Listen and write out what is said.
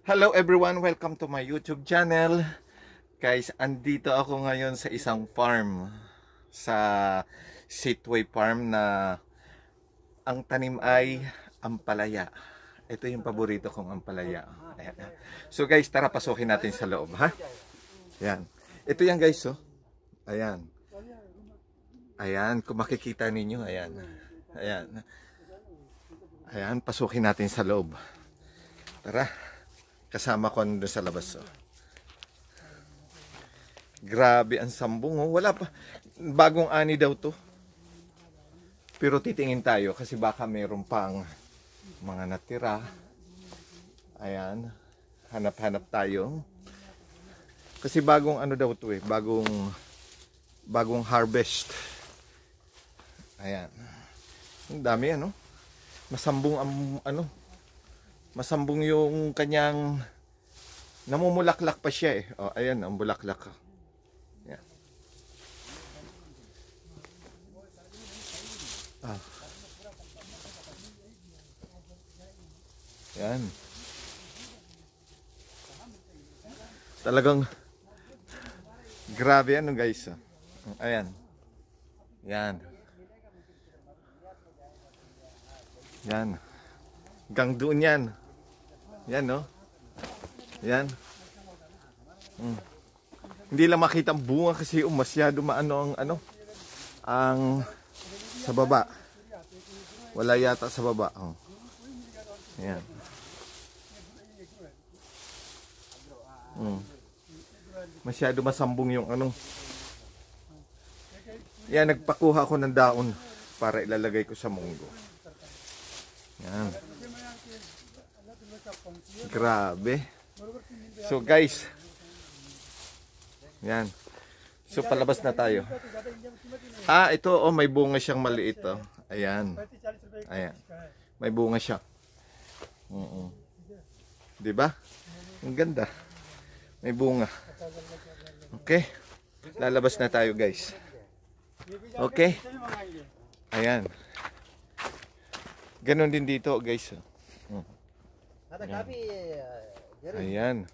Hello everyone, welcome to my YouTube channel. Guys, andito ako ngayon sa isang farm, sa Sitway Farm, na ang tanim ay ampalaya. Ito yung paborito kong ampalaya. Ayan. So guys, tara pasukin natin sa loob, ha? Ayan. Ito yan guys, oh. Ayan. Ayan, kung makikita ninyo, ayan. Ayan. Ayan, pasukin natin sa loob. Tara. Kasama ko doon sa labas. Oh. Grabe ang sambong. Oh. Wala pa. Bagong ani daw to. Pero titingin tayo kasi baka mayroon pang mga natira. Ayan. Hanap-hanap tayo. Kasi bagong ano daw to eh. Bagong harvest. Ayan. Ang dami ano. Masambong ang ano. Masambong yung kanyang namumulaklak pa siya eh. Oh, ayan, ang bulaklak. Yan. Ah. Yan. Talagang grabe ano guys. Ayan. Yan. Yan. Hanggang doon yan. Yan no. Yan. Hindi lang makita ang bunga kasi masyado maano ang ano ang sa baba. Wala yata sa baba. Oh. Yan. Masyado masambong yung ano. Yan, nagpakuha ako ng daon para ilalagay ko sa munggo. Yan. Grabe. So guys, yan. So palabas na tayo. Ah, ito oh, may bunga siyang maliit oh. Ayan. Ayan. May bunga siya. Di ba? Ang ganda. May bunga. Okay. Lalabas na tayo guys. Okay. Ayan. Ganon din dito guys. Ayan.